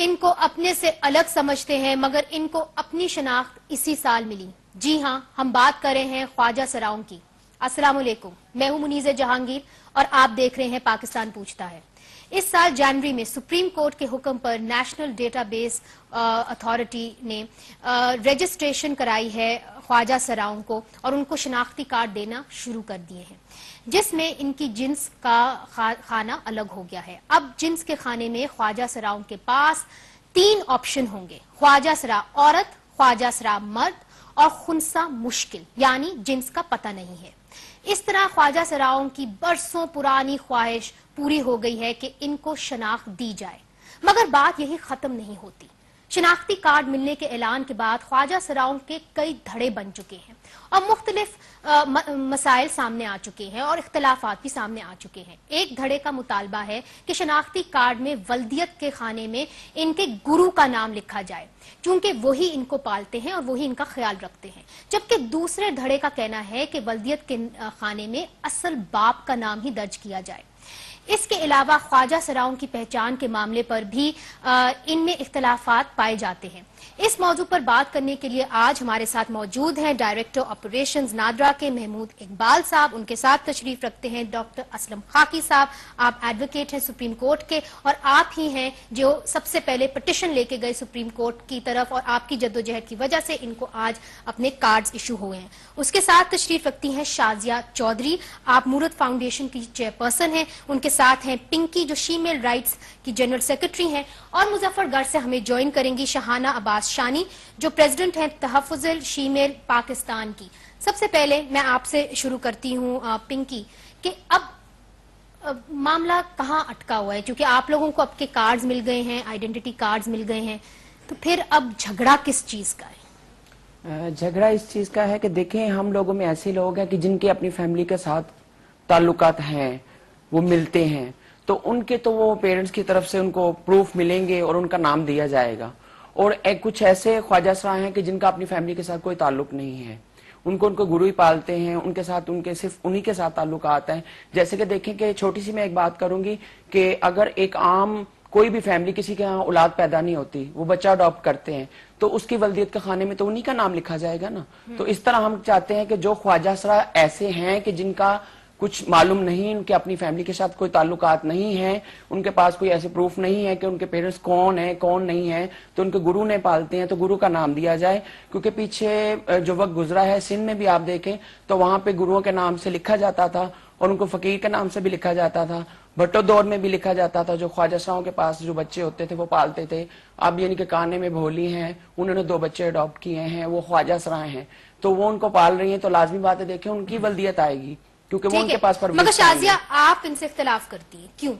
ان کو اپنے سے الگ سمجھتے ہیں مگر ان کو اپنی شناخت اسی سال ملی. جی ہاں، ہم بات کر رہے ہیں خواجہ سراؤں کی. السلام علیکم، میں ہوں منیزہ جہانگیر اور آپ دیکھ رہے ہیں پاکستان پوچھتا ہے. اس سال جنوری میں سپریم کورٹ کے حکم پر نیشنل ڈیٹا بیس اتھارٹی نے رجسٹریشن کرائی ہے خواجہ سراؤں کو اور ان کو شناختی کارڈ دینا شروع کر دیے ہیں، جس میں ان کی جنس کا خانہ الگ ہو گیا ہے. اب جنس کے خانے میں خواجہ سراؤں کے پاس 3 آپشن ہوں گے: خواجہ سرا عورت، خواجہ سرا مرد اور خنثی مشکل یعنی جنس کا پتہ نہیں ہے. اس طرح خواجہ سراؤں کی برسوں پرانی خواہش پوری ہو گئی ہے کہ ان کو شناخت دی جائے، مگر بات یہی ختم نہیں ہوتی. شناختی کارڈ ملنے کے اعلان کے بعد خواجہ سراؤں کے کئی دھڑے بن چکے ہیں اور مختلف مسائل سامنے آ چکے ہیں اور اختلافات بھی سامنے آ چکے ہیں. ایک دھڑے کا مطالبہ ہے کہ شناختی کارڈ میں ولدیت کے خانے میں ان کے گرو کا نام لکھا جائے کیونکہ وہی ان کو پالتے ہیں اور وہی ان کا خیال رکھتے ہیں، جبکہ دوسرے دھڑے کا کہنا ہے کہ ولدیت کے خانے میں اصل باپ کا نام ہی درج کیا جائے. اس کے علاوہ خواجہ سراؤں کی پہچان کے معاملے پر بھی ان میں اختلافات پائے جاتے ہیں. اس موضوع پر بات کرنے کے لیے آج ہمارے ساتھ موجود ہیں ڈائریکٹر آپریشنز نادرا کے محمود اقبال صاحب. ان کے ساتھ تشریف رکھتے ہیں ڈاکٹر اسلم خاکی صاحب. آپ ایڈوکیٹ ہیں سپریم کورٹ کے اور آپ ہی ہیں جو سب سے پہلے پٹیشن لے کے گئے سپریم کورٹ کی طرف اور آپ کی جدوجہد کی وجہ سے ان کو آج اپنے کارڈز ایشو ہوئے ہیں. اس کے ساتھ تشریف رکھتی ہیں شازیہ چودھری. آپ مورت فاؤنڈیشن کی چیئرپرسن ہیں. ان کے ساتھ ہیں پنکی جو شیمیل رائٹس کی جنرل سیکرٹری ہیں اور مظفر گڑھ سے ہمیں جوائن کریں گی شہانہ عباس شانی جو پریزیڈنٹ ہیں تحفظ الشیمیل پاکستان کی. سب سے پہلے میں آپ سے شروع کرتی ہوں پنکی کہ اب معاملہ کہاں اٹکا ہوا ہے، کیونکہ آپ لوگوں کو اب کے کارڈز مل گئے ہیں، آئیڈینٹی کارڈز مل گئے ہیں، تو پھر اب جھگڑا کس چیز کا ہے؟ جھگڑا اس چیز کا ہے کہ دیکھیں ہم لوگوں میں ایسے لوگ ہیں کہ جن کے اپنی فیملی کے ساتھ تعلقات ہیں، وہ ملتے ہیں، تو ان کے تو وہ پیرنٹس کی طرف سے ان کو پروف ملیں گے اور ان کا نام دیا جائے گا. اور کچھ ایسے خواجہ سرا ہیں کہ جن کا اپنی فیملی کے ساتھ کوئی تعلق نہیں ہے، ان کو گرو ہی پالتے ہیں، ان کے ساتھ ان کے صرف انہی کے ساتھ تعلقات ہیں. جیسے کہ دیکھیں کہ چھوٹی سی میں ایک بات کروں گی کہ اگر ایک عام کوئی بھی فیملی کسی کے ہاں اولاد پیدا نہیں ہوتی، وہ بچہ اڈاپٹ کرتے ہیں تو اس کی ولدیت کے خانے میں تو انہی کا نام لکھا جائے گا نا. تو اس طرح ہم چاہتے ہیں کہ جو خواجہ سرا ایسے ہیں کہ جن کا کچھ معلوم نہیں، ان کے اپنی فیملی کے ساتھ کوئی تعلقات نہیں ہیں، ان کے پاس کوئی ایسے پروف نہیں ہے کہ ان کے پیرنٹس کون ہیں کون نہیں ہیں، تو ان کے گرو نے پالتے ہیں تو گرو کا نام دیا جائے. کیونکہ پیچھے جو وقت گزرا ہے سندھ میں بھی آپ دیکھیں تو وہاں پہ گروؤں کے نام سے لکھا جاتا تھا اور ان کو فقیر کے نام سے بھی لکھا جاتا تھا، بھٹو دور میں بھی لکھا جاتا تھا. جو خواجہ سراؤں کے پاس جو بچے ہوتے تھے وہ پالتے تھے. اب یعنی کہ کانے میں بھولی ہیں، انہوں نے 2 بچے اڈاپٹ کیے ہیں، وہ خواجہ سرا ہیں تو وہ ان کو پال رہی ہیں، تو لازمی بات ہے دیکھیں ان کی ولدیت آئے گی کیونکہ وہ ان کے پاس مگر شازیہ آپ ان سے اختلاف کرتی ہیں، کیوں؟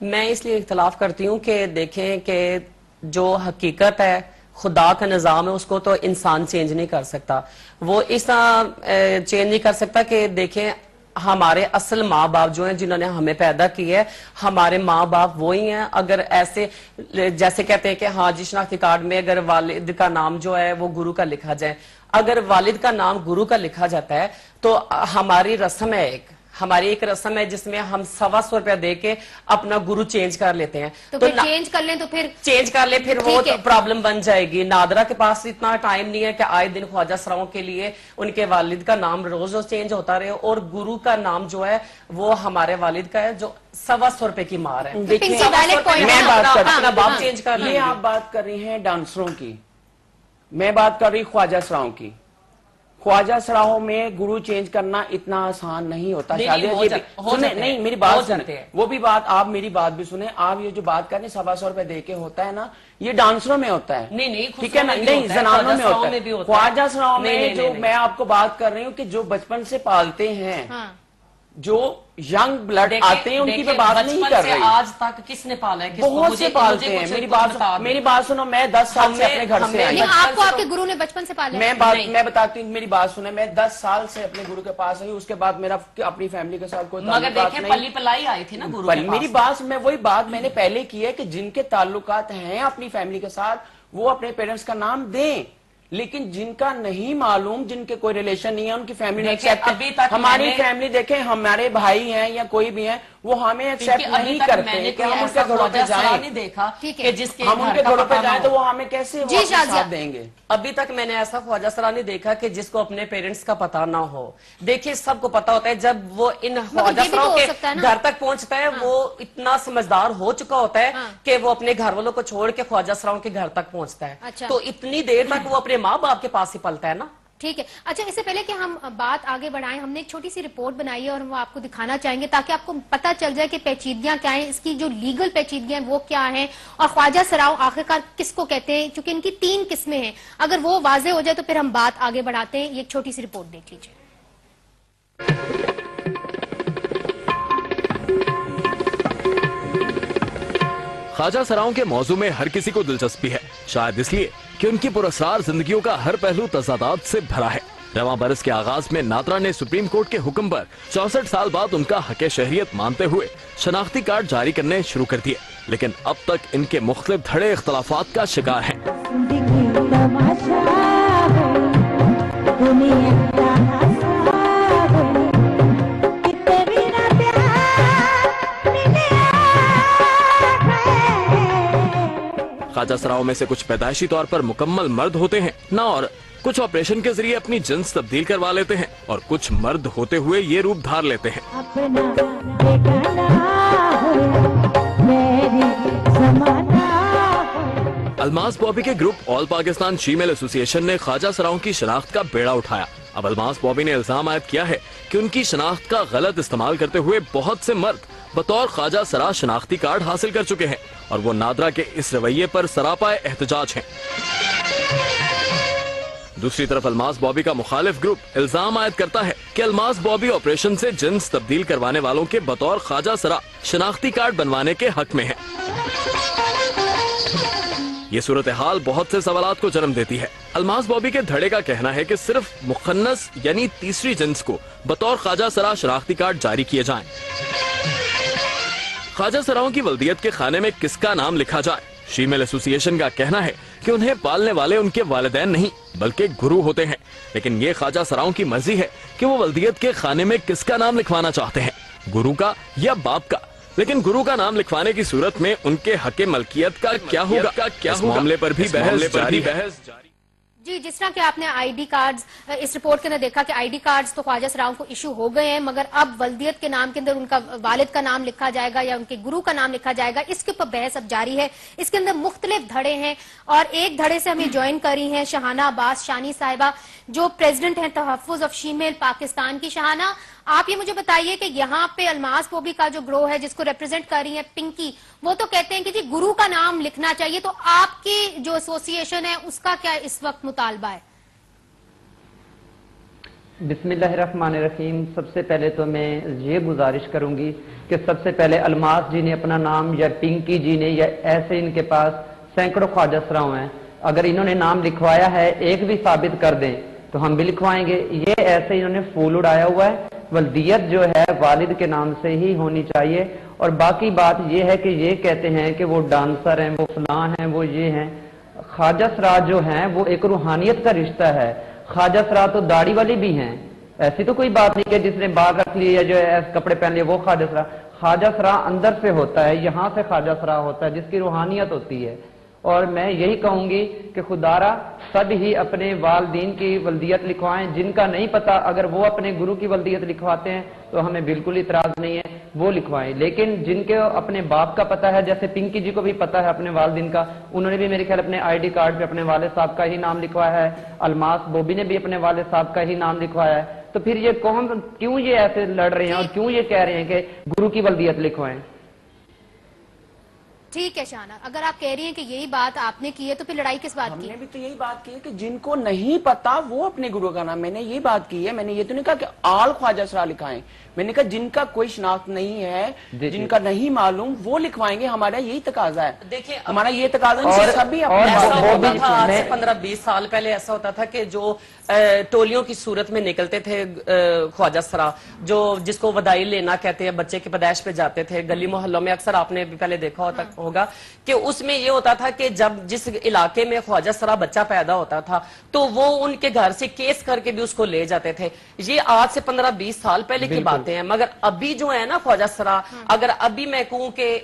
میں اس لیے اختلاف کرتی ہوں کہ دیکھیں کہ جو حقیقت ہے، خدا کا نظام ہے، اس کو تو انسان چینج نہیں کر سکتا. وہ اس طرح چینج نہیں کر سکتا کہ دیکھیں ہمارے اصل ماں باپ جو ہیں جنہوں نے ہمیں پیدا کی ہے، ہمارے ماں باپ وہی ہیں. اگر ایسے جیسے کہتے ہیں کہ ہاں جی شناختی کارڈ میں اگر والد کا نام جو ہے وہ گرو کا لکھا جائے، اگر والد کا نام گرو کا لکھا جاتا ہے تو ہماری رسم ہے، ہماری ایک رسم ہے جس میں ہم 125 روپیہ دے کے اپنا گرو چینج کر لیتے ہیں. تو پھر چینج کر لیں تو پھر چینج کر لیں پھر وہ پرابلم بن جائے گی. نادرا کے پاس اتنا ٹائم نہیں ہے کہ آئے دن خواجہ سراؤں کے لیے ان کے والد کا نام روز روز چینج ہوتا رہے، اور گرو کا نام جو ہے وہ ہمارے والد کا ہے جو 125 روپے کی مار ہے. میں بات اپنا باپ چینج کر لیں. آپ بات کر رہی ہیں ڈانسروں کی، میں بات کر رہی خواجہ سراؤں کی. خواجہ سراؤں میں گرو چینج کرنا اتنا آسان نہیں ہوتا. نہیں میری بات سنیں، وہ بھی بات آپ میری بات بھی سنیں. آپ یہ جو بات کر رہے ہیں 125 روپے دے کے ہوتا ہے نا، یہ ڈانسروں میں ہوتا ہے، ٹھیک ہے نا، نہیں زنانوں میں ہوتا ہے. خواجہ سراؤں میں جو میں آپ کو بات کر رہی ہوں کہ جو بچپن سے پالتے ہیں، جو ینگ بلڈ آتے ہیں ان کی میں بات نہیں کر رہی. آج تک کس نے پالا ہے؟ بہت سے پالتے ہیں. میری بات سنو، میں 10 سال سے اپنے گھر سے آئی. آپ کو آپ کے گرو نے بچپن سے پالا ہے؟ میں بتاتی ہوں، میری بات سنیں، میں 10 سال سے اپنے گرو کے پاس آئی. اس کے بعد میرا اپنی فیملی کے ساتھ کوئی تعلقات نہیں. مگر دیکھیں پلی پلائی آئی تھی نا گرو کے پاس. میری بات میں وہی بات میں نے پہلے کی ہے کہ جن کے تعلقات ہیں اپنی فیملی کے ساتھ وہ اپنے پیرنٹس کا نام دیں، لیکن جن کا نہیں معلوم، جن کے کوئی ریلیشن نہیں ہے، ان کی فیملی نہیں. ہماری فیملی دیکھیں، ہمارے بھائی ہیں یا کوئی بھی ہیں، وہ ہمیں ایکسیپٹ نہیں کرتے کہ ہم ان کے گھروں پہ جائیں، نہیں دیکھا کہ جس کے ہم ان کے گھروں پہ جائیں تو وہ ہمیں کیسے ساتھ دیں گے؟ ابھی تک میں نے ایسا خواجہ سرا نہیں دیکھا کہ جس کو اپنے پیرنٹس کا پتہ نہ ہو. دیکھیے سب کو پتا ہوتا ہے جب وہ ان خواجہ سراؤں کے گھر تک پہنچتا ہے وہ اتنا سمجھدار ہو چکا ہوتا ہے کہ وہ اپنے گھر والوں کو چھوڑ کے خواجہ سراؤں کے گھر تک پہنچتا ہے. تو اتنی دیر تک وہ اپنے ماں باپ کے پاس ہی پلتا ہے نا. ٹھیک ہے. اچھا اس سے پہلے کہ ہم بات آگے بڑھائیں، ہم نے ایک چھوٹی سی رپورٹ بنائی ہے اور وہ آپ کو دکھانا چاہیں گے تاکہ آپ کو پتا چل جائے کہ پیچیدگیاں کیا ہیں، اس کی جو لیگل پیچیدگیاں وہ کیا ہیں اور خواجہ سراؤں آخرکار کس کو کہتے ہیں، چونکہ ان کی 3 قسمیں ہیں. اگر وہ واضح ہو جائے تو پھر ہم بات آگے بڑھاتے ہیں. یہ ایک چھوٹی سی رپورٹ دیکھ لیجیے. خواجہ سراؤں کے موضوع میں ہر کسی کو دلچسپی ہے، شاید اس لیے کہ ان کی پراسرار زندگیوں کا ہر پہلو تضادات سے بھرا ہے. رواں برس کے آغاز میں نادرا نے سپریم کورٹ کے حکم پر 64 سال بعد ان کا حق شہریت مانتے ہوئے شناختی کارڈ جاری کرنے شروع کر دیے، لیکن اب تک ان کے مختلف دھڑے اختلافات کا شکار ہیں. خواجہ سراؤں میں سے کچھ پیدائشی طور پر مکمل مرد ہوتے ہیں نہ، اور کچھ آپریشن کے ذریعے اپنی جنس تبدیل کروا لیتے ہیں، اور کچھ مرد ہوتے ہوئے یہ روپ دھار لیتے ہیں. الماس بابی کے گروپ آل پاکستان شیمیل ایسوسی ایشن نے خواجہ سراؤں کی شناخت کا بیڑا اٹھایا. اب الماس بابی نے الزام عائد کیا ہے کہ ان کی شناخت کا غلط استعمال کرتے ہوئے بہت سے مرد بطور خواجہ سرا شناختی کارڈ حاصل کر چکے ہیں، اور وہ نادرا کے اس رویے پر سراپا احتجاج ہیں. دوسری طرف الماس بابی کا مخالف گروپ الزام عائد کرتا ہے کہ الماس بابی آپریشن سے جنس تبدیل کروانے والوں کے بطور خواجہ سرا شناختی کارڈ بنوانے کے حق میں ہے. یہ صورتحال بہت سے سوالات کو جنم دیتی ہے. الماس بابی کے دھڑے کا کہنا ہے کہ صرف مخنث یعنی تیسری جنس کو بطور خواجہ سرا شناختی کارڈ جاری کیے جائیں. خواجہ سراؤں کی ولدیت کے خانے میں کس کا نام لکھا جائے؟ شیمیل ایسوسی ایشن کا کہنا ہے کہ انہیں پالنے والے ان کے والدین نہیں بلکہ گرو ہوتے ہیں، لیکن یہ خواجہ سراؤں کی مرضی ہے کہ وہ ولدیت کے خانے میں کس کا نام لکھوانا چاہتے ہیں، گرو کا یا باپ کا. لیکن گرو کا نام لکھوانے کی صورت میں ان کے حق ملکیت کا کیا ہوگا؟ اس معاملے پر بھی بحث جاری ہے. جی جس طرح کہ آپ نے آئی ڈی کارڈز اس رپورٹ کے اندر دیکھا کہ آئی ڈی کارڈز تو خواجہ سراؤں کو ایشو ہو گئے ہیں، مگر اب ولدیت کے نام کے اندر ان کا والد کا نام لکھا جائے گا یا ان کے گرو کا نام لکھا جائے گا، اس کے اوپر بحث اب جاری ہے. اس کے اندر مختلف دھڑے ہیں اور ایک دھڑے سے ہمیں جوائن کری ہیں شہانہ عباس شانی صاحبہ جو پریزیڈنٹ ہیں تحفظ آف شیمیل پاکستان کی. شہانہ آپ یہ مجھے بتائیے کہ یہاں پہ الماس بابی کا جو گروہ ہے جس کو ریپرزینٹ کر رہی ہیں پنکی، وہ تو کہتے ہیں کہ جی گرو کا نام لکھنا چاہیے، تو آپ کی جو ایسوسی ایشن ہے اس کا کیا اس وقت مطالبہ ہے؟ بسم اللہ الرحمن الرحیم. سب سے پہلے تو میں یہ گزارش کروں گی کہ سب سے پہلے الماس جی نے اپنا نام یا پنکی جی نے یا ایسے ان کے پاس سینکڑوں خواجہ سراؤں ہیں، اگر انہوں نے نام لکھوایا ہے ایک بھی ثابت کر دیں تو ہم بھی لکھوائیں گے. یہ ایسے انہوں نے پھول اڑایا ہوا ہے. ولدیت جو ہے والد کے نام سے ہی ہونی چاہیے. اور باقی بات یہ ہے کہ یہ کہتے ہیں کہ وہ ڈانسر ہیں، وہ فلاں ہیں، وہ یہ ہیں. خواجہ سرا جو ہیں وہ ایک روحانیت کا رشتہ ہے. خواجہ سرا تو داڑھی والی بھی ہیں، ایسی تو کوئی بات نہیں کہ جس نے بال رکھ لیے یا جو کپڑے پہن لیے وہ خواجہ سرا. خواجہ سرا اندر سے ہوتا ہے، یہاں سے خواجہ سرا ہوتا ہے جس کی روحانیت ہوتی ہے. اور میں یہی کہوں گی کہ خدارا سب ہی اپنے والدین کی ولدیت لکھوائیں. جن کا نہیں پتا اگر وہ اپنے گرو کی ولدیت لکھواتے ہیں تو ہمیں بالکل اعتراض نہیں ہے، وہ لکھوائیں. لیکن جن کے اپنے باپ کا پتا ہے، جیسے پنکی جی کو بھی پتا ہے اپنے والدین کا، انہوں نے بھی میرے خیال اپنے آئی ڈی کارڈ پہ اپنے والد صاحب کا ہی نام لکھوایا ہے. الماس بوبی نے بھی اپنے والد صاحب کا ہی نام لکھوایا ہے. تو پھر یہ قوم کیوں یہ ایسے لڑ رہے ہیں اور کیوں یہ کہہ رہے ہیں کہ گرو کی ولدیت لکھوائیں؟ ٹھیک ہے شانہ، اگر آپ کہہ رہی ہیں کہ یہی بات آپ نے کی ہے تو پھر لڑائی کس بات کی؟ ہم نے بھی تو یہی بات کی ہے کہ جن کو نہیں پتا وہ اپنے گرو کا نام، میں نے یہ بات کی ہے. میں نے یہ تو نہیں کہا کہ آل خواجہ سرا لکھائیں، میں نے کہا جن کا کوئی شناخت نہیں ہے، جن کا نہیں معلوم وہ لکھوائیں گے. ہمارا یہی تقاضا ہے. دیکھیں ہمارا یہ تقاضا ہے. سبھی ایسا ہوتا تھا آج سے 15-20 سال پہلے ایسا ہوتا تھا کہ جو ٹولیوں کی صورت میں نکلتے تھے خواجہ سرا، جو جس کو ودائی لینا کہتے ہیں، بچے کے پیدائش پہ جاتے تھے گلی محلوں میں، اکثر آپ نے بھی پہلے دیکھا ہوتا ہوگا کہ اس میں یہ ہوتا تھا کہ جب جس علاقے میں خواجہ سرا بچہ پیدا ہوتا تھا تو وہ ان کے گھر سے کیس کر کے بھی اس کو لے جاتے تھے. یہ آج سے 15-20 سال پہلے کی باتیں ہیں. مگر ابھی جو ہے نا خواجہ سرا, اگر ابھی میں کہوں کہ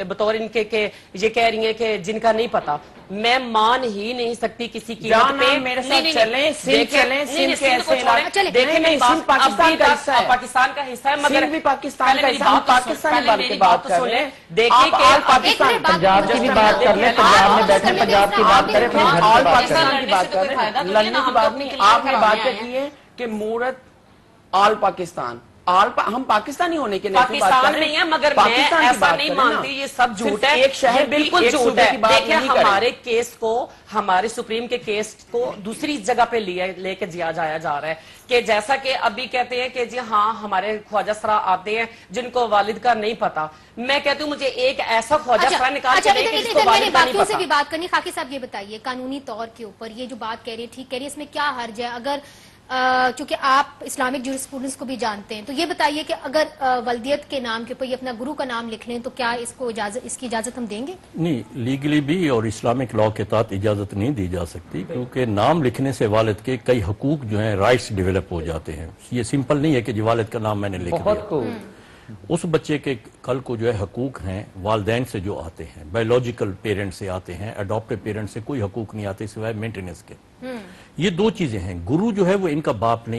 بطور ان کے کہ یہ کہہ رہی ہیں کہ جن کا نہیں پتا, میں مان ہی نہیں سکتی کسی کی میرے ساتھ چلیں, سندھ چلیں, سندھ کے ایسے دیکھیں پاکستان کا حصہ ہے, پاکستان کا حصہ ہے, مگر بھی پاکستان کا حصہ, ہم پاکستانی بات کی بات کر رہے ہیں. دیکھیں کہ پاکستان پنجاب کی بھی بات کر لیں, پنجاب میں بیٹھے پنجاب کی بات کریں, اپنے گھر آل کی بات پاکستان کریں. کی بات کر رہے ہیں, لڑنے کی بات نہیں. آپ نے بات کی ہے کہ مورت آل پاکستان, ہم پاکستانی ہونے کے پاکستان نہیں ہے, مگر میں ایسا نہیں مانتی, یہ سب جھوٹ ہے, ایک شہر بالکل جھوٹ ہے. دیکھیں ہمارے کیس کو, ہمارے سپریم کے کیس کو دوسری جگہ پہ لے کے جایا جا رہا ہے کہ جیسا کہ ابھی کہتے ہیں کہ جی ہاں ہمارے خواجہ سرا آتے ہیں جن کو والد کا نہیں پتا. میں کہتی ہوں مجھے ایک ایسا خواجہ سرا نکال کے دے کہ جس کو والد کا نہیں باقیوں سے پتا. بھی بات کرنی. خاکی صاحب یہ بتائیے قانونی طور کے اوپر یہ جو بات کہہ رہی ہے ٹھیک کہہ رہی ہے, اس میں کیا حرج ہے؟ اگر چونکہ آپ اسلامک جورسپروڈنس کو بھی جانتے ہیں تو یہ بتائیے کہ اگر ولدیت کے نام کے اوپر یہ اپنا گرو کا نام لکھ لیں تو کیا اس کی اجازت ہم دیں گے؟ نہیں, لیگلی بھی اور اسلامک لاء کے تحت اجازت نہیں دی جا سکتی, کیونکہ نام لکھنے سے والد کے کئی حقوق جو ہیں رائٹس ڈیولپ ہو جاتے ہیں. یہ سمپل نہیں ہے کہ جی والد کا نام میں نے لکھ دیا. اس بچے کے کل کو جو ہے حقوق ہیں والدین سے جو آتے ہیں, بایولوجیکل پیرنٹ سے آتے ہیں, اڈاپٹیو پیرنٹ سے کوئی حقوق نہیں آتے سوائے مینٹیننس کے. یہ دو چیزیں ہیں. گرو جو ہے وہ ان کا باپ نہیں